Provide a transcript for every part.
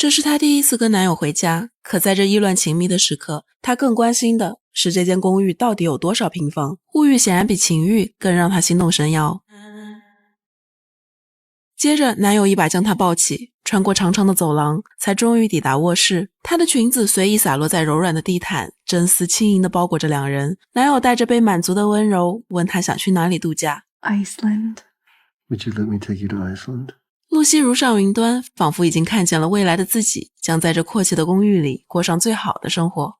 这是她第一次跟男友回家，可在这意乱情迷的时刻，她更关心的是这间公寓到底有多少平方。物欲显然比情欲更让她心动神摇。接着男友一把将她抱起，穿过长长的走廊，才终于抵达卧室。她的裙子随意洒落在柔软的地毯，真丝轻盈地包裹着两人。男友带着被满足的温柔问她想去哪里度假。 Iceland. Would you let me take you to Iceland? 露西如上云端，仿佛已经看见了未来的自己将在这阔气的公寓里过上最好的生活。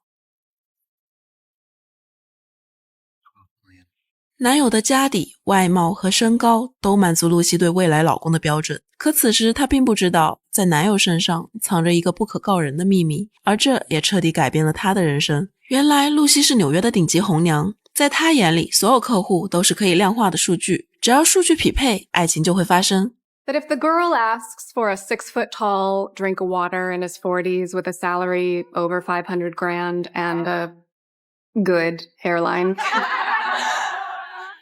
男友的家底、外貌和身高都满足露西对未来老公的标准，可此时她并不知道，在男友身上藏着一个不可告人的秘密，而这也彻底改变了她的人生。原来露西是纽约的顶级红娘，在她眼里，所有客户都是可以量化的数据，只要数据匹配，爱情就会发生。That if the girl asks for a 6-foot-tall drink of water in his 40s with a salary over $500,000 and a good hairline,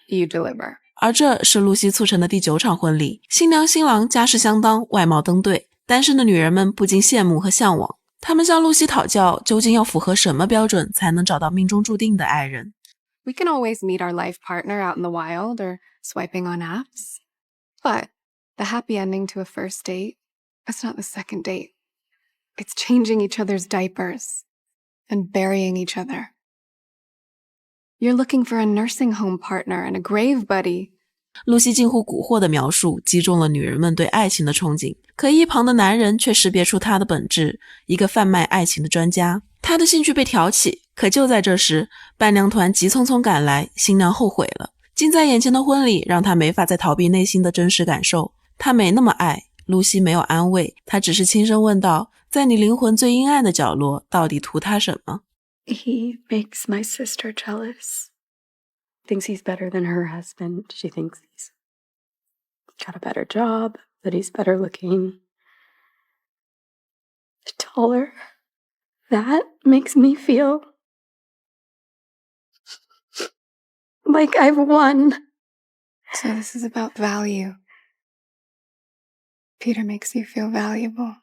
you deliver. 而这是露西促成的第9场婚礼，新娘新郎家世相当，外貌登对，单身的女人们不禁羡慕和向往。她们向露西讨教，究竟要符合什么标准才能找到命中注定的爱人。 We can always meet our life partner out in the wild or swiping on apps. But the happy ending to a first date, that's not the second date. It's changing each other's diapers and burying each other. You're looking for a nursing home partner and a grave buddy. 露西近乎蛊惑的描述击中了女人们对爱情的憧憬，可一旁的男人却识别出她的本质，一个贩卖爱情的专家。她的兴趣被挑起，可就在这时，伴娘团急匆匆赶来，新娘后悔了。近在眼前的婚礼让她没法再逃避内心的真实感受。她没那么爱，露西没有安慰，她只是轻声问道，在你灵魂最阴暗的角落，到底图他什么？ He makes my sister jealous. Thinks he's better than her husband. She thinks he's got a better job, that he's better looking, taller. That makes me feel like I've won. So this is about value. Peter makes you feel valuable.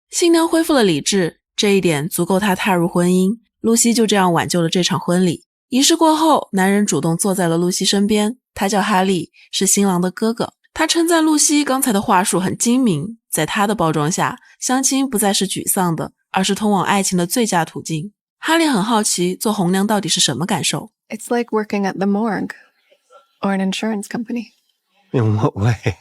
新娘恢复了理智，这一点足够她踏入婚姻。露西就这样挽救了这场婚礼。仪式过后，男人主动坐在了露西身边，他叫哈利，是新郎的哥哥。他称赞露西刚才的话术很精明，在他的包装下，相亲不再是沮丧的，而是通往爱情的最佳途径。哈利很好奇，做红娘到底是什么感受？ It's like working at the morgue or an insurance company. In what way?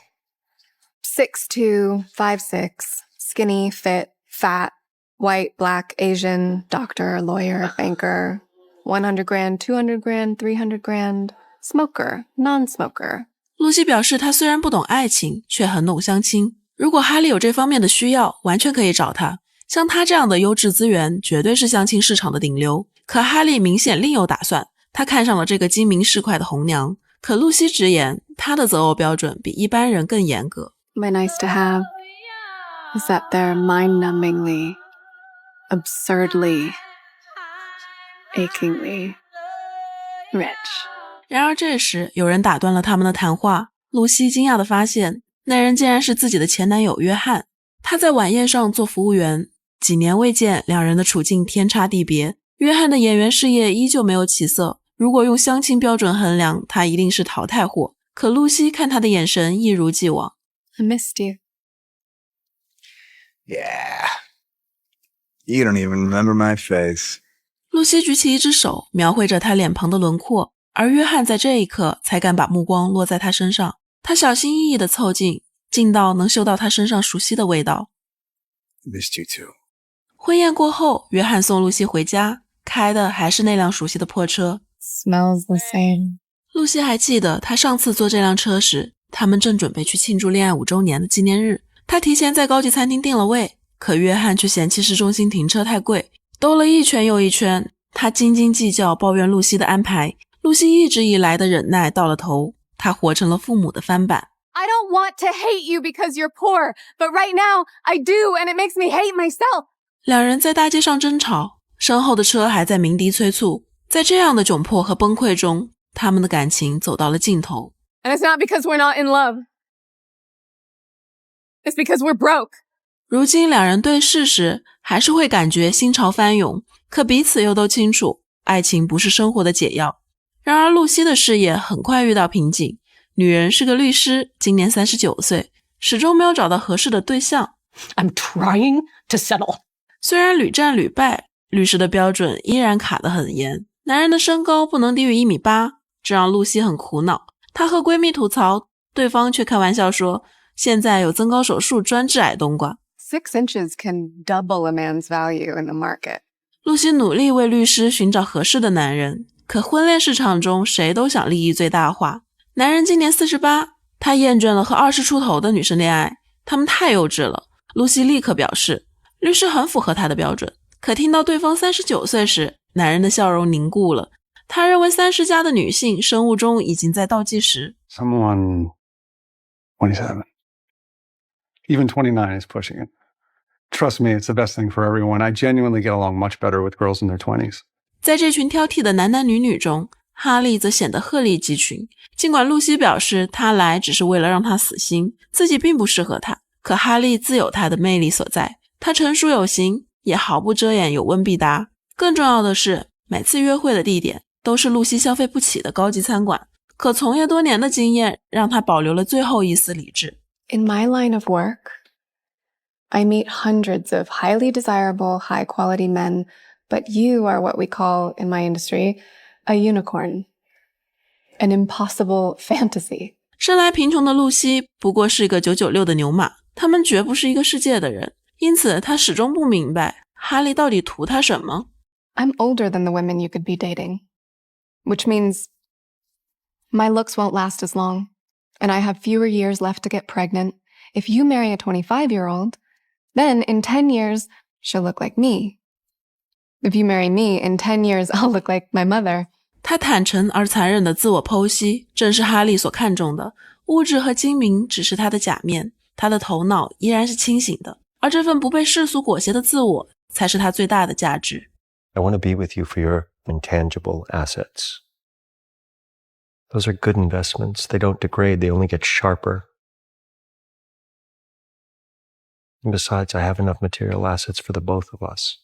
6'2", 5'6", skinny, fit, fat, white, black, Asian, doctor, lawyer, banker, $100,000, $200,000, $300,000, smoker, non-smoker. 露西表示她虽然不懂爱情，却很懂相亲。如果哈利有这方面的需要，完全可以找他。像他这样的优质资源，绝对是相亲市场的顶流。可哈利明显另有打算，他看上了这个精明市侩的红娘。可露西直言，她的择偶标准比一般人更严格。My nice to have is that they're mind-numbingly, absurdly, achingly rich. 然而这时有人打断了他们的谈话，露西惊讶地发现那人竟然是自己的前男友约翰。他在晚宴上做服务员，几年未见，两人的处境天差地别。约翰的演员事业依旧没有起色，如果用相亲标准衡量，他一定是淘汰货。可露西看他的眼神一如既往。 I missed you. Yeah. You don't even remember my face. 露西举起一只手，描绘着他脸庞的轮廓，而约翰在这一刻才敢把目光落在他身上。他小心翼翼地凑近，近到能嗅到他身上熟悉的味道。 Missed you too. 婚宴过后，约翰送露西回家，开的还是那辆熟悉的破车。 Smells the same. 露西还记得他上次坐这辆车时，他们正准备去庆祝恋爱5周年的纪念日。他提前在高级餐厅订了位，可约翰却嫌弃市中心停车太贵，兜了一圈又一圈。他斤斤计较，抱怨露西的安排。露西一直以来的忍耐到了头，她活成了父母的翻版。 I don't want to hate you because you're poor, but right now I do, and it makes me hate myself. 两人在大街上争吵，身后的车还在鸣笛催促。在这样的窘迫和崩溃中，他们的感情走到了尽头。 And it's not because we're not in love. It's because we're broke. 如今两人对视时，还是会感觉心潮翻涌，可彼此又都清楚，爱情不是生活的解药。然而露西的事业很快遇到瓶颈，女人是个律师，今年39岁，始终没有找到合适的对象。 I'm trying to settle. 虽然屡战屡败，律师的标准依然卡得很严，男人的身高不能低于1.8米，这让露西很苦恼。她和闺蜜吐槽，对方却开玩笑说，现在有增高手术专治矮冬瓜。 6 inches can double a man's value in the market. 露西努力为律师寻找合适的男人，可婚恋市场中谁都想利益最大化。男人今年48，他厌倦了和20出头的女生恋爱，他们太幼稚了。露西立刻表示，律师很符合他的标准。可听到对方39岁时，男人的笑容凝固了。他认为30加的女性生物钟已经在倒计时。 Someone 27. Even 29 is pushing it. Trust me, it's the best thing for everyone. I genuinely get along much better with girls in their 20s. 在这群挑剔的男男女女中，哈利则显得鹤立鸡群。尽管露西表示他来只是为了让他死心，自己并不适合他，可哈利自有他的魅力所在。他成熟有型，也毫不遮掩，有问必答。更重要的是，每次约会的地点都是露西消费不起的高级餐馆。可从业多年的经验让他保留了最后一丝理智。 In my line of work, I meet hundreds of highly desirable, high-quality men, but you are what we call, in my industry, a unicorn. An impossible fantasy. 生来贫穷的露西不过是一个996的牛马，他们绝不是一个世界的人，因此他始终不明白哈利到底图他什么。 I'm older than the women you could be dating, which means my looks won't last as long, and I have fewer years left to get pregnant. If you marry a 25-year-old, then in 10 years, she'll look like me. If you marry me, in 10 years, I'll look like my mother. 他坦诚而残忍的自我剖析，正是哈利所看重的。物质和精明只是他的假面，他的头脑依然是清醒的，而这份不被世俗裹挟的自我，才是他最大的价值。 I want to be with you for your intangible assets. Those are good investments. They don't degrade, they only get sharper. And besides, I have enough material assets for the both of us.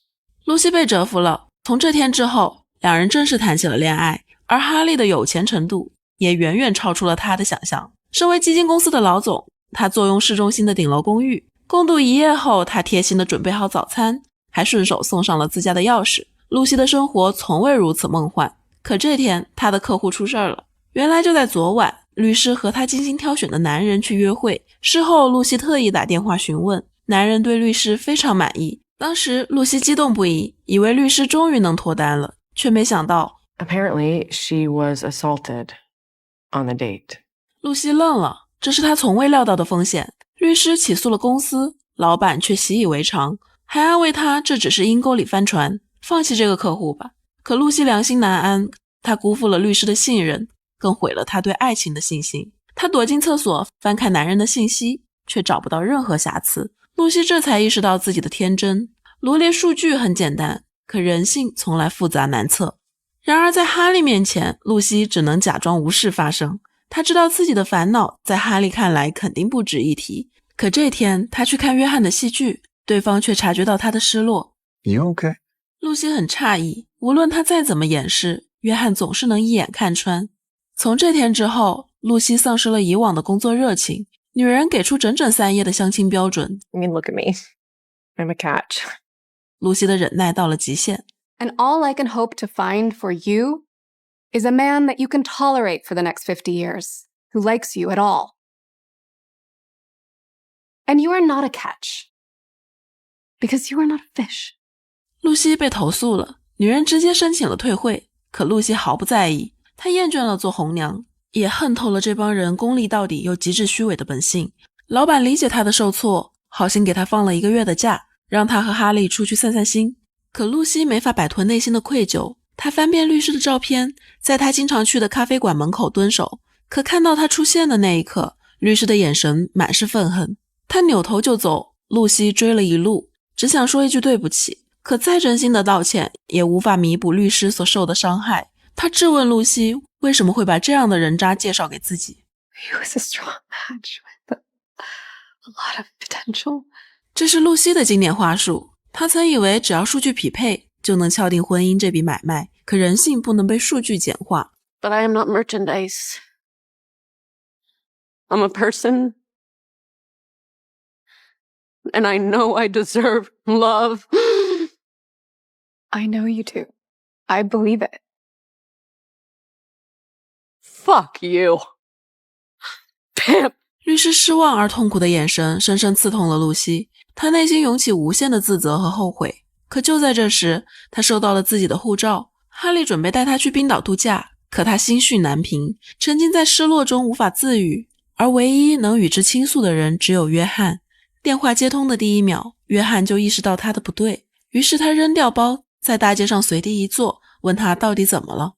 露西被折服了。从这天之后，两人正式谈起了恋爱，而哈利的有钱程度也远远超出了他的想象。身为基金公司的老总，他坐拥市中心的顶楼公寓，共度一夜后，他贴心地准备好早餐，还顺手送上了自家的钥匙。露西的生活从未如此梦幻。可这天，他的客户出事了。原来就在昨晚，律师和他精心挑选的男人去约会。事后，露西特意打电话询问，男人对律师非常满意。当时露西激动不已，以为律师终于能脱单了，却没想到 Apparently, she was assaulted on the date. 露西愣了，这是她从未料到的风险。律师起诉了公司，老板却习以为常，还安慰他这只是阴沟里翻船，放弃这个客户吧。可露西良心难安，她辜负了律师的信任，更毁了她对爱情的信心。她躲进厕所翻看男人的信息，却找不到任何瑕疵。露西这才意识到自己的天真。罗列数据很简单，可人性从来复杂难测。然而在哈利面前，露西只能假装无事发生。她知道自己的烦恼在哈利看来肯定不值一提。可这天她去看约翰的戏剧，对方却察觉到她的失落。 You okay? 露西很诧异，无论她再怎么掩饰，约翰总是能一眼看穿。从这天之后，露西丧失了以往的工作热情。女人给出整整3页的相亲标准， I mean, look at me. I'm a catch. 露西的忍耐到了极限。 And all I can hope to find for you is a man that you can tolerate for the next 50 years, who likes you at all. And you are not a catch, because you are not a fish. 露西被投诉了，女人直接申请了退会，可露西毫不在意。她厌倦了做红娘，也恨透了这帮人功利到底又极致虚伪的本性。老板理解她的受挫，好心给她放了1个月的假，让她和哈利出去散散心。可露西没法摆脱内心的愧疚，她翻遍律师的照片，在她经常去的咖啡馆门口蹲守。可看到他出现的那一刻，律师的眼神满是愤恨。他扭头就走，露西追了一路，只想说一句对不起，可再真心的道歉也无法弥补律师所受的伤害。他质问露西为什么会把这样的人渣介绍给自己。 He was a strong match with a lot of potential. 这是露西的经典话术。她曾以为只要数据匹配，就能敲定婚姻这笔买卖，可人性不能被数据简化。But I am not merchandise. I'm a person. And I know I deserve love. I know you do. I believe it. Fuck you. Pimp. 律师失望而痛苦的眼神深深刺痛了露西，她内心涌起无限的自责和后悔。可就在这时，她收到了自己的护照，哈利准备带她去冰岛度假，可她心绪难平，沉浸在失落中无法自愈，而唯一能与之倾诉的人只有约翰。电话接通的第一秒，约翰就意识到他的不对，于是他扔掉包，在大街上随地一坐，问他到底怎么了。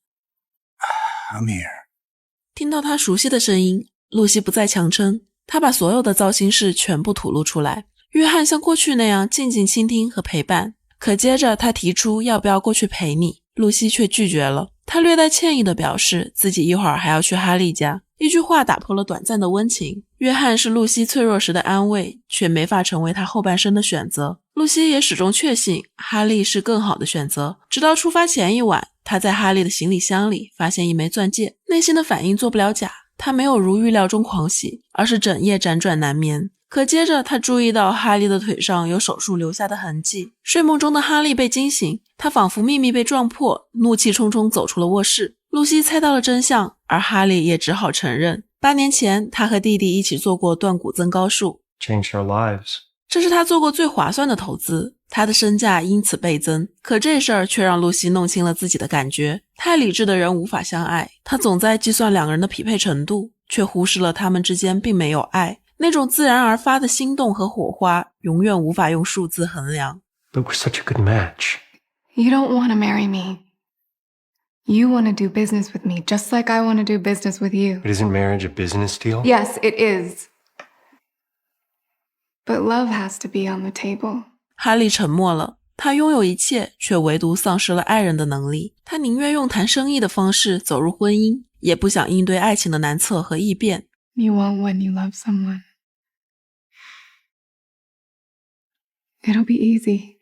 I'm here. 听到他熟悉的声音，露西不再强撑，她把所有的糟心事全部吐露出来。约翰像过去那样静静倾听和陪伴，可接着他提出要不要过去陪你，露西却拒绝了。他略带歉意地表示自己一会儿还要去哈利家。一句话打破了短暂的温情。约翰是露西脆弱时的安慰，却没法成为她后半生的选择。露西也始终确信哈利是更好的选择，直到出发前一晚，她在哈利的行李箱里发现一枚钻戒，内心的反应做不了假，她没有如预料中狂喜，而是整夜辗转难眠。可接着她注意到哈利的腿上有手术留下的痕迹。睡梦中的哈利被惊醒，他仿佛秘密被撞破，怒气冲冲走出了卧室。露西猜到了真相，而哈利也只好承认，8年前他和弟弟一起做过断骨增高术， Changed our lives. 这是他做过最划算的投资，他的身价因此倍增。可这事儿却让露西弄清了自己的感觉，太理智的人无法相爱，他总在计算两个人的匹配程度，却忽视了他们之间并没有爱，那种自然而发的心动和火花永远无法用数字衡量。 But we're such a good match. You don't want to marry me. You want to do business with me, just like I want to do business with you. But isn't marriage a business deal? Yes, it is. But love has to be on the table. 哈利沉默了，他拥有一切，却唯独丧失了爱人的能力。他宁愿用谈生意的方式走入婚姻，也不想应对爱情的难测和异变。 You won't when you love someone. It'll be easy.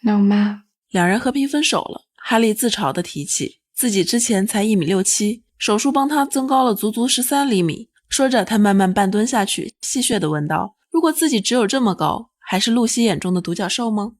No math. 两人和平分手了。哈利自嘲地提起自己之前才1.67米，手术帮他增高了足足13厘米。说着，他慢慢半蹲下去，戏谑地问道：如果自己只有这么高，还是露西眼中的独角兽吗？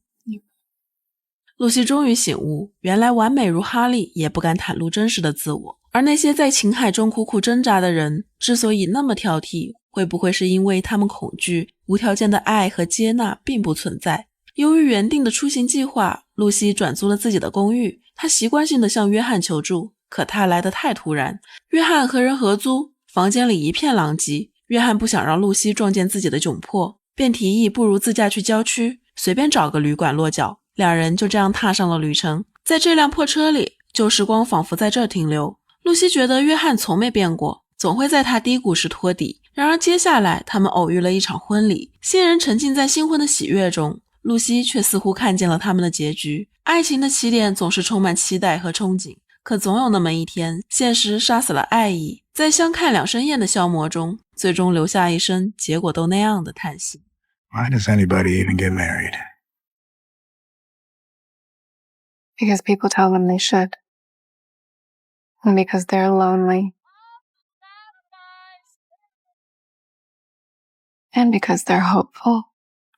露西终于醒悟，原来完美如哈利也不敢袒露真实的自我，而那些在情海中苦苦挣扎的人之所以那么挑剔，会不会是因为他们恐惧无条件的爱和接纳并不存在。由于原定的出行计划，露西转租了自己的公寓，她习惯性地向约翰求助，可他来得太突然。约翰和人合租，房间里一片狼藉，约翰不想让露西撞见自己的窘迫，便提议不如自驾去郊区，随便找个旅馆落脚。两人就这样踏上了旅程。在这辆破车里，旧时光仿佛在这儿停留。露西觉得约翰从没变过，总会在他低谷时托底。然而接下来他们偶遇了一场婚礼，新人沉浸在新婚的喜悦中，露西却似乎看见了他们的结局。爱情的起点总是充满期待和憧憬，可总有那么一天，现实杀死了爱意，在相看两生厌的消磨中，最终留下一声结果都那样的叹息。 Why does anybody even get married? Because people tell them they should. And because they're lonely. And because they're hopeful.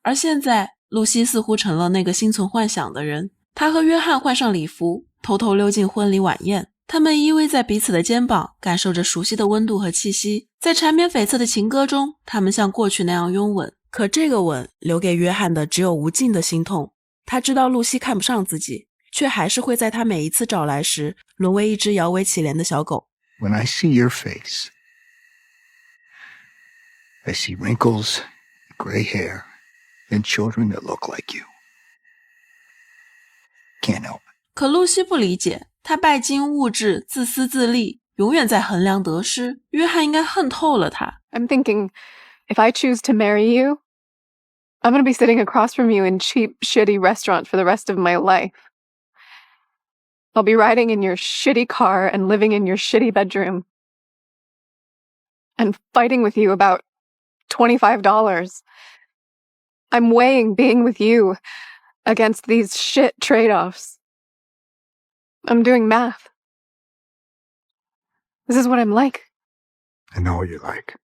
而现在，露西似乎成了那个心存幻想的人。她和约翰换上礼服，偷偷溜进婚礼晚宴。他们依偎在彼此的肩膀，感受着熟悉的温度和气息。在缠绵悱恻的情歌中，他们像过去那样拥吻。可这个吻留给约翰的只有无尽的心痛。他知道露西看不上自己，却还是会在他每一次找来时，沦为一只摇尾乞怜的小狗。 When I see your face, I see wrinkles, gray hair, and children that look like you. Can't help it. 可露西不理解，她拜金物质，自私自利，永远在衡量得失。约翰应该恨透了她。 I'm thinking, if I choose to marry you, I'm going to be sitting across from you in cheap, shitty restaurants for the rest of my life. I'll be riding in your shitty car and living in your shitty bedroom. And fighting with you about $25. I'm weighing being with you against these shit trade-offs. I'm doing math. This is what I'm like. I know what you like.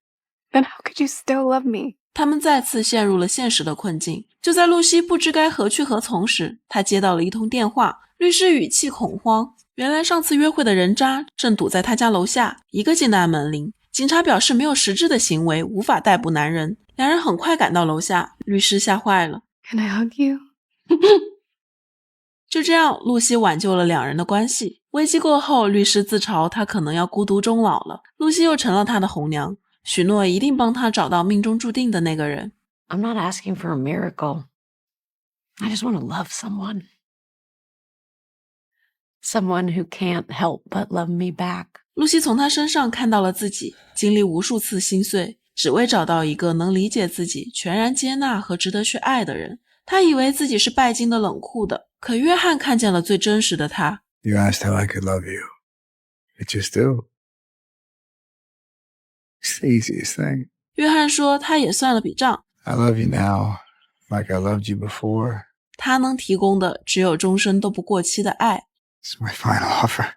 Then how could you still love me? 他们再次陷入了现实的困境。就在露西不知该何去何从时，她接到了一通电话，律师语气恐慌。原来上次约会的人渣正堵在他家楼下，一个劲地按门铃。警察表示没有实质的行为，无法逮捕男人。两人很快赶到楼下，律师吓坏了。Can I hug you? 就这样，露西挽救了两人的关系。危机过后，律师自嘲他可能要孤独终老了，露西又成了他的红娘，许诺一定帮他找到命中注定的那个人。I'm not asking for a miracle. I just want to love someone. Someone who can't help but love me back. 露西从他身上看到了自己，经历无数次心碎，只为找到一个能理解自己、全然接纳和值得去爱的人。他以为自己是拜金的、冷酷的，可约翰看见了最真实的他。You asked how I could love you. I just do. It's the easiest thing. 约翰说他也算了笔账， I love you now, like I loved you before. 他能提供的只有终身都不过期的爱。It's my final offer.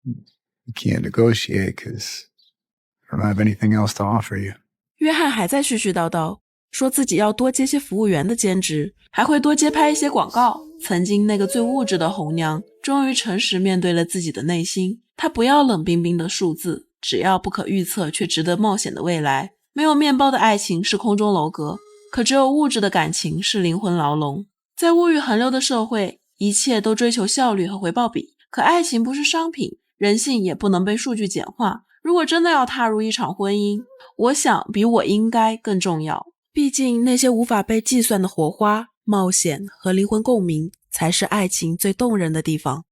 You can't negotiate because I don't have anything else to offer you. 约翰还在絮絮叨叨，说自己要多接些服务员的兼职，还会多接拍一些广告。曾经那个最物质的红娘，终于诚实面对了自己的内心。她不要冷冰冰的数字，只要不可预测却值得冒险的未来。没有面包的爱情是空中楼阁，可只有物质的感情是灵魂牢笼。在物欲横流的社会，一切都追求效率和回报比，可爱情不是商品，人性也不能被数据简化。如果真的要踏入一场婚姻，我想比我应该更重要。毕竟那些无法被计算的火花、冒险和灵魂共鸣，才是爱情最动人的地方。